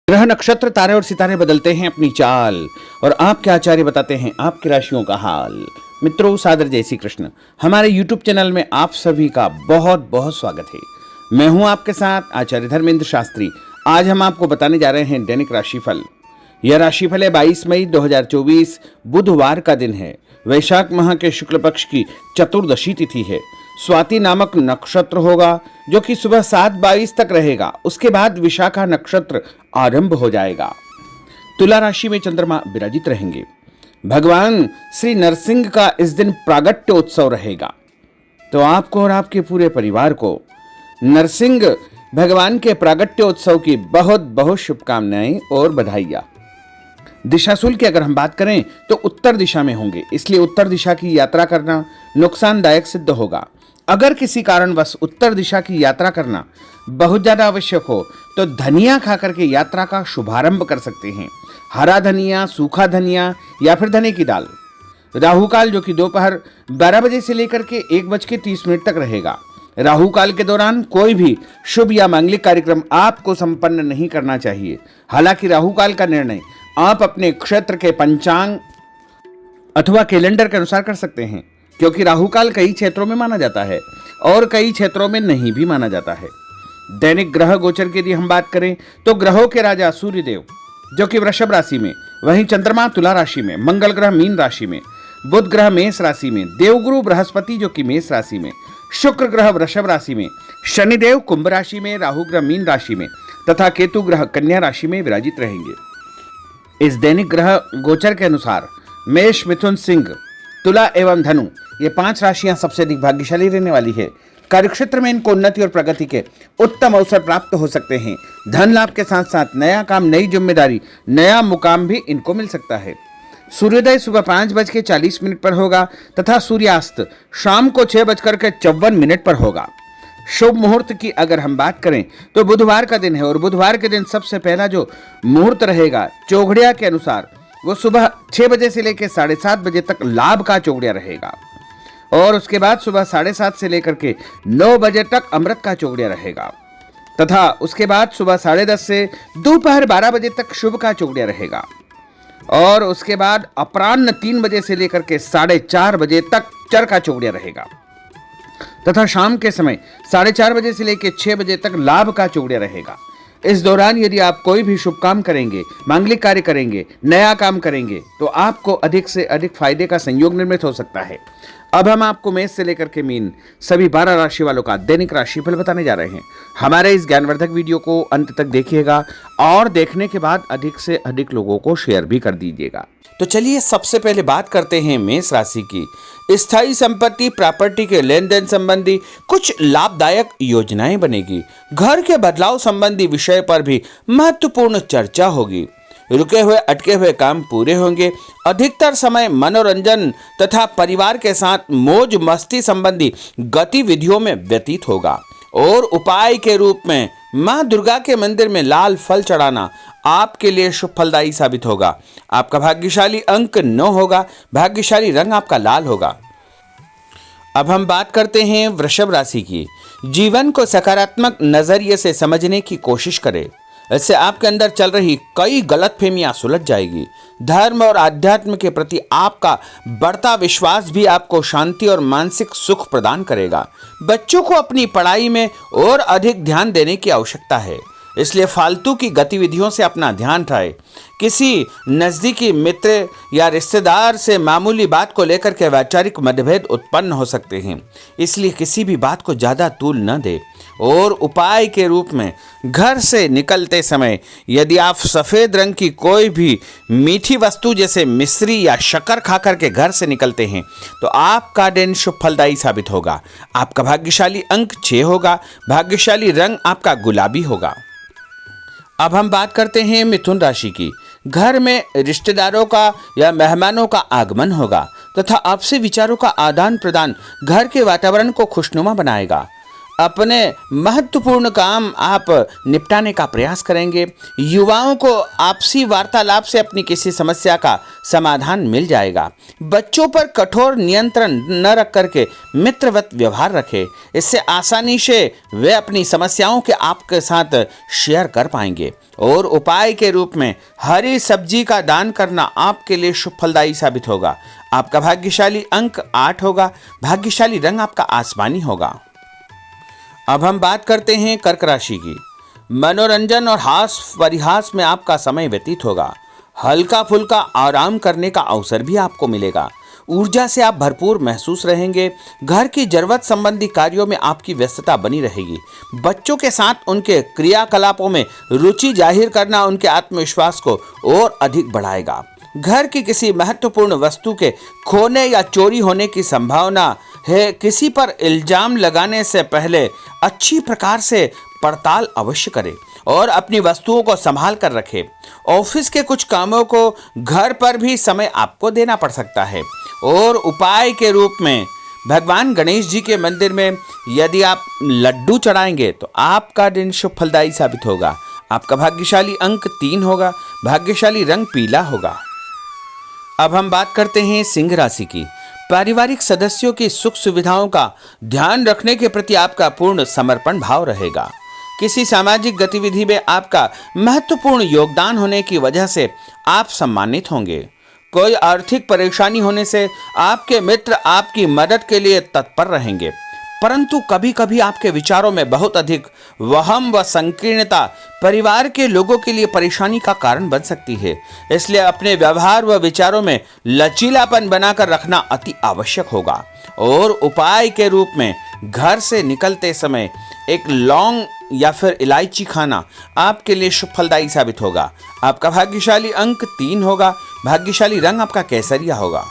ग्रह नक्षत्र तारे और सितारे बदलते हैं अपनी चाल और आपके आचार्य बताते हैं आपकी राशियों का हाल। मित्रों, सादर जय श्री कृष्ण। हमारे YouTube चैनल में आप सभी का बहुत बहुत स्वागत है। मैं हूं आपके साथ आचार्य धर्मेंद्र शास्त्री। आज हम आपको बताने जा रहे हैं दैनिक राशिफल। यह राशिफल है 22 मई 2024 बुधवार का दिन है। वैशाख माह के शुक्ल पक्ष की चतुर्दशी तिथि है। स्वाति नामक नक्षत्र होगा जो कि सुबह 7:22 तक रहेगा। उसके बाद विशाखा नक्षत्र आरंभ हो जाएगा। तुला राशि में चंद्रमा विराजित रहेंगे। भगवान श्री नरसिंह का इस दिन प्रागट्योत्सव रहेगा। तो आपको और आपके पूरे परिवार को नरसिंह भगवान के प्रागट्योत्सव की बहुत बहुत शुभकामनाएं और बधाइयां। दिशाशूल की अगर हम बात करें तो उत्तर दिशा में होंगे, इसलिए उत्तर दिशा की यात्रा करना नुकसानदायक सिद्ध होगा। अगर किसी कारणवश उत्तर दिशा की यात्रा करना बहुत ज्यादा आवश्यक हो तो धनिया खाकर के यात्रा का शुभारंभ कर सकते हैं। हरा धनिया, सूखा धनिया या फिर धने की दाल। राहु काल जो कि दोपहर 12 बजे से लेकर के 1:30 तक रहेगा। राहु काल के दौरान कोई भी शुभ या मांगलिक कार्यक्रम आपको संपन्न नहीं करना चाहिए। हालांकि राहु काल का निर्णय आप अपने क्षेत्र के पंचांग अथवा कैलेंडर के अनुसार कर सकते हैं, क्योंकि राहु काल कई क्षेत्रों में माना जाता है और कई क्षेत्रों में नहीं भी माना जाता है। दैनिक ग्रह गोचर की यदि हम बात करें तो ग्रहों के राजा सूर्यदेव जो कि वृषभ राशि में, वहीं चंद्रमा तुला राशि में, मंगल ग्रह मीन राशि में, बुध ग्रह मेष राशि में, देवगुरु बृहस्पति जो कि मेष राशि में, शुक्र ग्रह वृषभ राशि में, शनिदेव कुंभ राशि में, राहु ग्रह मीन राशि में तथा केतु ग्रह कन्या राशि में विराजित रहेंगे। इस दैनिक ग्रह गोचर के अनुसार मेष, मिथुन, सिंह, तुला एवं धनु ये 5 राशियां सबसे अधिक भाग्यशाली रहने वाली है। कार्यक्षेत्र में इनको उन्नति और प्रगति के उत्तम अवसर प्राप्त हो सकते हैं। धन लाभ के साथ साथ नया काम, नई जिम्मेदारी, नया मुकाम भी इनको मिल सकता है। सूर्योदय सुबह 5:40 पर होगा तथा सूर्यास्त शाम को 6:54 पर होगा। शुभ मुहूर्त की अगर हम बात करें तो बुधवार का दिन है और बुधवार के दिन सबसे पहला जो मुहूर्त रहेगा चौघड़िया के अनुसार वो सुबह 6 बजे से लेकर 7:30 बजे तक लाभ का चौघड़िया रहेगा और उसके बाद सुबह 7:30 से लेकर के 9 बजे तक अमृत का चौघड़िया रहेगा तथा उसके बाद सुबह 10:30 से दोपहर 12 बजे तक शुभ का चौघड़िया रहेगा और उसके बाद अपराह्न 3 बजे से लेकर के 4:30 बजे तक चर का चौघड़िया रहेगा तथा शाम के समय 4:30 बजे से लेकर 6 बजे तक लाभ का चौघड़िया रहेगा। इस दौरान यदि आप कोई भी शुभ काम करेंगे, मांगलिक कार्य करेंगे, नया काम करेंगे तो आपको अधिक से अधिक फायदे का संयोग निर्मित हो सकता है। अब हम आपको मेष से लेकर के मीन सभी 12 राशि वालों का दैनिक राशिफल बताने जा रहे हैं। हमारे इस ज्ञानवर्धक वीडियो को अंत तक देखिएगा और देखने के बाद अधिक से अधिक लोगों को शेयर भी कर दीजिएगा। तो चलिए सबसे पहले बात करते हैं मेष राशि की। स्थायी संपत्ति, प्रॉपर्टी के लेन देन संबंधी कुछ लाभदायक योजनाएं बनेगी। घर के बदलाव संबंधी विषय पर भी महत्वपूर्ण चर्चा होगी। रुके हुए अटके हुए काम पूरे होंगे। अधिकतर समय मनोरंजन तथा परिवार के साथ मौज मस्ती संबंधी गतिविधियों में व्यतीत होगा और उपाय के रूप में मां दुर्गा के मंदिर में लाल फल चढ़ाना आपके लिए शुभ फलदायी साबित होगा। आपका भाग्यशाली अंक 9 होगा। भाग्यशाली रंग आपका लाल होगा। अब हम बात करते हैं वृषभ राशि की। जीवन को सकारात्मक नजरिए से समझने की कोशिश करें। इससे आपके अंदर चल रही कई गलतफहमियां सुलझ जाएगी। धर्म और आध्यात्म के प्रति आपका बढ़ता विश्वास भी आपको शांति और मानसिक सुख प्रदान करेगा। बच्चों को अपनी पढ़ाई में और अधिक ध्यान देने की आवश्यकता है, इसलिए फालतू की गतिविधियों से अपना ध्यान हटाएं। किसी नज़दीकी मित्र या रिश्तेदार से मामूली बात को लेकर के वैचारिक मतभेद उत्पन्न हो सकते हैं, इसलिए किसी भी बात को ज़्यादा तूल न दें। और उपाय के रूप में घर से निकलते समय यदि आप सफ़ेद रंग की कोई भी मीठी वस्तु जैसे मिश्री या शक्कर खाकर के घर से निकलते हैं तो आपका दिन शुभ फलदायी साबित होगा। आपका भाग्यशाली अंक 6 होगा। भाग्यशाली रंग आपका गुलाबी होगा। अब हम बात करते हैं मिथुन राशि की। घर में रिश्तेदारों का या मेहमानों का आगमन होगा तथा आपसी विचारों का आदान प्रदान घर के वातावरण को खुशनुमा बनाएगा। अपने महत्वपूर्ण काम आप निपटाने का प्रयास करेंगे। युवाओं को आपसी वार्तालाप से अपनी किसी समस्या का समाधान मिल जाएगा। बच्चों पर कठोर नियंत्रण न रख करके मित्रवत व्यवहार रखें। इससे आसानी से वे अपनी समस्याओं के आपके साथ शेयर कर पाएंगे। और उपाय के रूप में हरी सब्जी का दान करना आपके लिए शुभ फलदायी साबित होगा। आपका भाग्यशाली अंक 8 होगा। भाग्यशाली रंग आपका आसमानी होगा। अब हम बात करते हैं कर्क राशि की। मनोरंजन और हास परिहास में आपका समय व्यतीत होगा। हल्का फुल्का आराम करने का अवसर भी आपको मिलेगा। ऊर्जा से आप भरपूर महसूस रहेंगे। घर की जरूरत संबंधी कार्यों में आपकी व्यस्तता बनी रहेगी। बच्चों के साथ उनके क्रियाकलापों में रुचि जाहिर करना उनके आत्मविश्वास को और अधिक बढ़ाएगा। घर की किसी महत्वपूर्ण वस्तु के खोने या चोरी होने की संभावना है। किसी पर इल्जाम लगाने से पहले अच्छी प्रकार से पड़ताल अवश्य करें और अपनी वस्तुओं को संभाल कर रखें। ऑफिस के कुछ कामों को घर पर भी समय आपको देना पड़ सकता है। और उपाय के रूप में भगवान गणेश जी के मंदिर में यदि आप लड्डू चढ़ाएंगे तो आपका दिन शुभ फलदायी साबित होगा। आपका भाग्यशाली अंक 3 होगा। भाग्यशाली रंग पीला होगा। अब हम बात करते हैं सिंह राशि की। पारिवारिक सदस्यों की सुख सुविधाओं का ध्यान रखने के प्रति आपका पूर्ण समर्पण भाव रहेगा। किसी सामाजिक गतिविधि में आपका महत्वपूर्ण योगदान होने की वजह से आप सम्मानित होंगे। कोई आर्थिक परेशानी होने से आपके मित्र आपकी मदद के लिए तत्पर रहेंगे, परंतु कभी कभी आपके विचारों में बहुत अधिक वहम व संकीर्णता परिवार के लोगों के लिए परेशानी का कारण बन सकती है। इसलिए अपने व्यवहार व विचारों में लचीलापन बनाकर रखना अति आवश्यक होगा। और उपाय के रूप में घर से निकलते समय एक लौंग या फिर इलायची खाना आपके लिए शुभ फलदायी साबित होगा। आपका भाग्यशाली अंक 3 होगा। भाग्यशाली रंग आपका केसरिया होगा।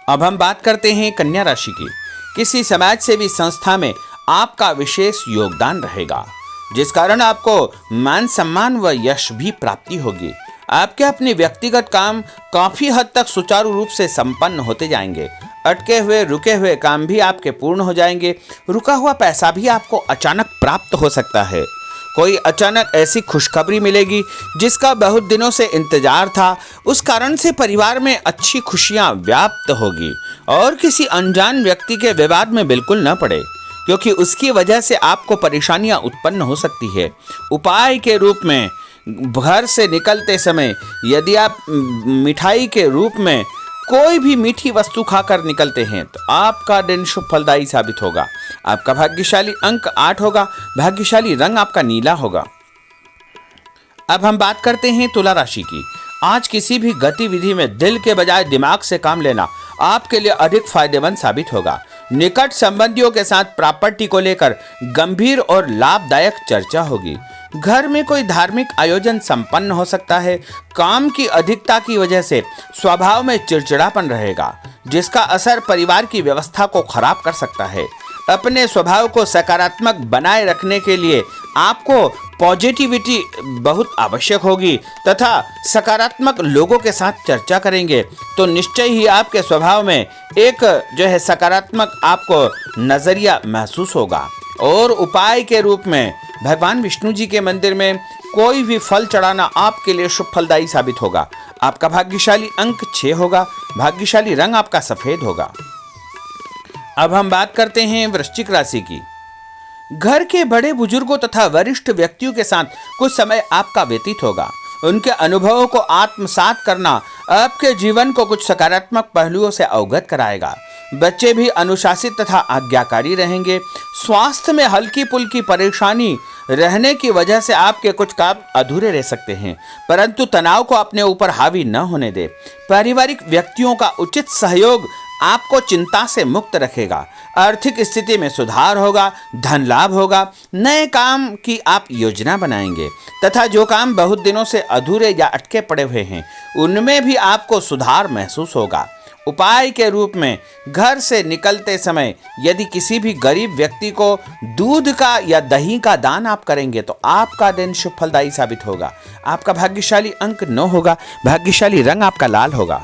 अब हम बात करते हैं कन्या राशि की। किसी समाज सेवी संस्था में आपका विशेष योगदान रहेगा, जिस कारण आपको मान सम्मान व यश भी प्राप्ति होगी। आपके अपने व्यक्तिगत काम काफी हद तक सुचारू रूप से संपन्न होते जाएंगे। अटके हुए रुके हुए काम भी आपके पूर्ण हो जाएंगे। रुका हुआ पैसा भी आपको अचानक प्राप्त हो सकता है। कोई अचानक ऐसी खुशखबरी मिलेगी जिसका बहुत दिनों से इंतजार था। उस कारण से परिवार में अच्छी खुशियां व्याप्त होगी। और किसी अनजान व्यक्ति के विवाद में बिल्कुल न पड़े, क्योंकि उसकी वजह से आपको परेशानियां उत्पन्न हो सकती है। उपाय के रूप में घर से निकलते समय यदि आप मिठाई के रूप में कोई भी मीठी वस्तु खाकर निकलते हैं तो आपका दिन शुभ फलदायी साबित होगा। आपका भाग्यशाली अंक 8 होगा। भाग्यशाली रंग आपका नीला होगा। अब हम बात करते हैं तुला राशि की। आज किसी भी गतिविधि में दिल के बजाय दिमाग से काम लेना आपके लिए अधिक फायदेमंद साबित होगा। निकट संबंधियों के साथ प्रॉपर्टी को लेकर गंभीर और लाभदायक चर्चा होगी। घर में कोई धार्मिक आयोजन संपन्न हो सकता है। काम की अधिकता की वजह से स्वभाव में चिड़चिड़ापन रहेगा, जिसका असर परिवार की व्यवस्था को खराब कर सकता है। अपने स्वभाव को सकारात्मक बनाए रखने के लिए आपको पॉजिटिविटी बहुत आवश्यक होगी तथा सकारात्मक लोगों के साथ चर्चा करेंगे तो निश्चय ही आपके स्वभाव में एक सकारात्मक आपको नजरिया महसूस होगा। और उपाय के रूप में भगवान विष्णु जी के मंदिर में कोई भी फल चढ़ाना आपके लिए शुभ फलदायी साबित होगा। आपका भाग्यशाली अंक 6 होगा। भाग्यशाली रंग आपका सफेद होगा। अब हम बात करते हैं वृश्चिक राशि की। घर के बड़े बुजुर्गों तथा वरिष्ठ व्यक्तियों के साथ कुछ समय आपका व्यतीत होगा। उनके अनुभवों को आत्मसात करना आपके जीवन को कुछ सकारात्मक पहलुओं से अवगत कराएगा। बच्चे भी अनुशासित तथा आज्ञाकारी रहेंगे। स्वास्थ्य में हल्की पुल्की परेशानी रहने की वजह से आपके कुछ काम अधूरे रह सकते हैं, परंतु तनाव को अपने ऊपर हावी न होने दे। पारिवारिक व्यक्तियों का उचित सहयोग आपको चिंता से मुक्त रखेगा। आर्थिक स्थिति में सुधार होगा। धन लाभ होगा। नए काम की आप योजना बनाएंगे तथा जो काम बहुत दिनों से अधूरे या अटके पड़े हुए हैं उनमें भी आपको सुधार महसूस होगा। उपाय के रूप में घर से निकलते समय यदि किसी भी गरीब व्यक्ति को दूध का या दही का दान आप करेंगे तो आपका दिन शुभ फलदायी साबित होगा। आपका भाग्यशाली अंक 9 होगा। भाग्यशाली रंग आपका लाल होगा।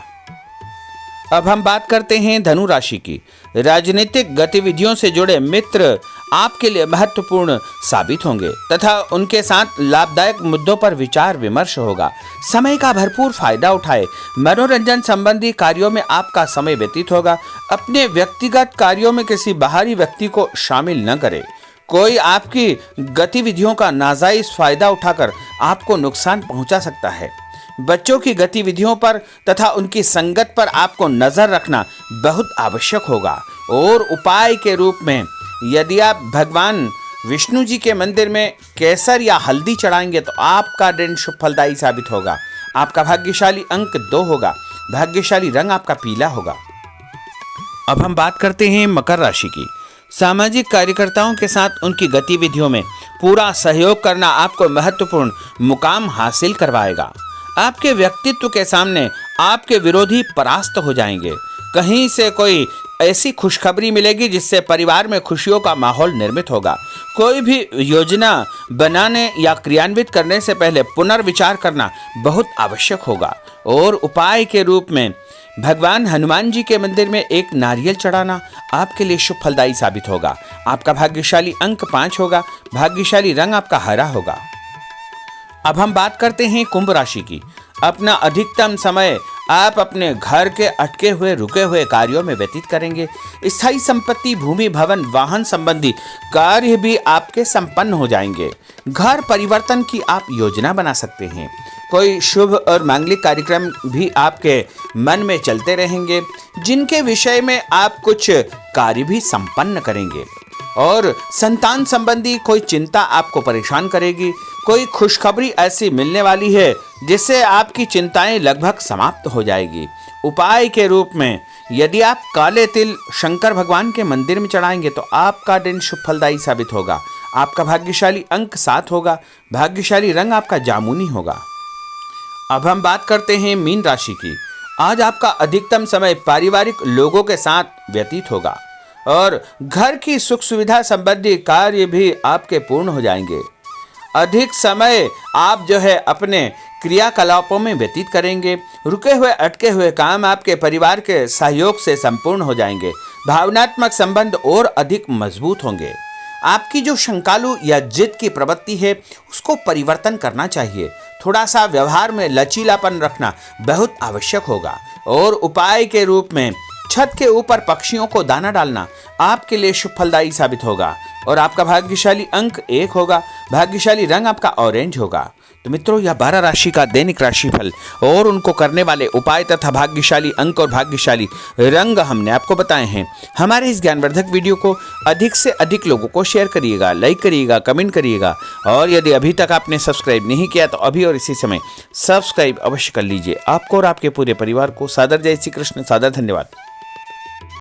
अब हम बात करते हैं धनु राशि की। राजनीतिक गतिविधियों से जुड़े मित्र आपके लिए महत्वपूर्ण साबित होंगे तथा उनके साथ लाभदायक मुद्दों पर विचार विमर्श होगा। समय का भरपूर फायदा उठाए। मनोरंजन संबंधी कार्यों में आपका समय व्यतीत होगा। अपने व्यक्तिगत कार्यों में किसी बाहरी व्यक्ति को शामिल न करें। कोई आपकी गतिविधियों का नाजायज फायदा उठाकर आपको नुकसान पहुंचा सकता है। बच्चों की गतिविधियों पर तथा उनकी संगत पर आपको नजर रखना बहुत आवश्यक होगा। और उपाय के रूप में यदि आप भगवान विष्णु जी के मंदिर में केसर या हल्दी चढ़ाएंगे तो आपका दिन शुभ फलदायी साबित होगा। आपका भाग्यशाली अंक 2 होगा। भाग्यशाली रंग आपका पीला होगा। अब हम बात करते हैं मकर राशि की। सामाजिक कार्यकर्ताओं के साथ उनकी गतिविधियों में पूरा सहयोग करना आपको महत्वपूर्ण मुकाम हासिल करवाएगा। आपके व्यक्तित्व के सामने आपके विरोधी परास्त हो जाएंगे। कहीं से कोई ऐसी खुशखबरी मिलेगी जिससे परिवार में खुशियों का माहौल निर्मित होगा। कोई भी योजना बनाने या क्रियान्वित करने से पहले पुनर्विचार करना बहुत आवश्यक होगा। और उपाय के रूप में भगवान हनुमान जी के मंदिर में एक नारियल चढ़ाना आपके लिए शुभ फलदायी साबित होगा। आपका भाग्यशाली अंक 5 होगा। भाग्यशाली रंग आपका हरा होगा। अब हम बात करते हैं कुंभ राशि की। अपना अधिकतम समय आप अपने घर के अटके हुए रुके हुए कार्यों में व्यतीत करेंगे। स्थायी संपत्ति, भूमि, भवन, वाहन संबंधी कार्य भी आपके संपन्न हो जाएंगे। घर परिवर्तन की आप योजना बना सकते हैं। कोई शुभ और मांगलिक कार्यक्रम भी आपके मन में चलते रहेंगे जिनके विषय में आप कुछ कार्य भी संपन्न करेंगे। और संतान संबंधी कोई चिंता आपको परेशान करेगी। कोई खुशखबरी ऐसी मिलने वाली है जिससे आपकी चिंताएं लगभग समाप्त हो जाएगी। उपाय के रूप में यदि आप काले तिल शंकर भगवान के मंदिर में चढ़ाएंगे तो आपका दिन शुभ फलदायी साबित होगा। आपका भाग्यशाली अंक 7 होगा। भाग्यशाली रंग आपका जामुनी होगा। अब हम बात करते हैं मीन राशि की। आज आपका अधिकतम समय पारिवारिक लोगों के साथ व्यतीत होगा और घर की सुख सुविधा संबंधी कार्य भी आपके पूर्ण हो जाएंगे। अधिक समय आप अपने क्रियाकलापों में व्यतीत करेंगे। रुके हुए अटके हुए काम आपके परिवार के सहयोग से संपूर्ण हो जाएंगे। भावनात्मक संबंध और अधिक मजबूत होंगे। आपकी जो शंकालु या जिद की प्रवृत्ति है उसको परिवर्तन करना चाहिए। थोड़ा सा व्यवहार में लचीलापन रखना बहुत आवश्यक होगा। और उपाय के रूप में छत के ऊपर पक्षियों को दाना डालना आपके लिए शुभ फलदायी साबित होगा। और आपका भाग्यशाली अंक 1 होगा। भाग्यशाली रंग आपका ऑरेंज होगा। तो मित्रों, यह 12 राशि का दैनिक राशिफल और उनको करने वाले उपाय तथा भाग्यशाली अंक और भाग्यशाली रंग हमने आपको बताए हैं। हमारे इस ज्ञानवर्धक वीडियो को अधिक से अधिक लोगों को शेयर करिएगा, लाइक करिएगा, कमेंट करिएगा। और यदि अभी तक आपने सब्सक्राइब नहीं किया तो अभी और इसी समय सब्सक्राइब अवश्य कर लीजिए। आपको और आपके पूरे परिवार को सादर जय श्री कृष्ण, सादर धन्यवाद।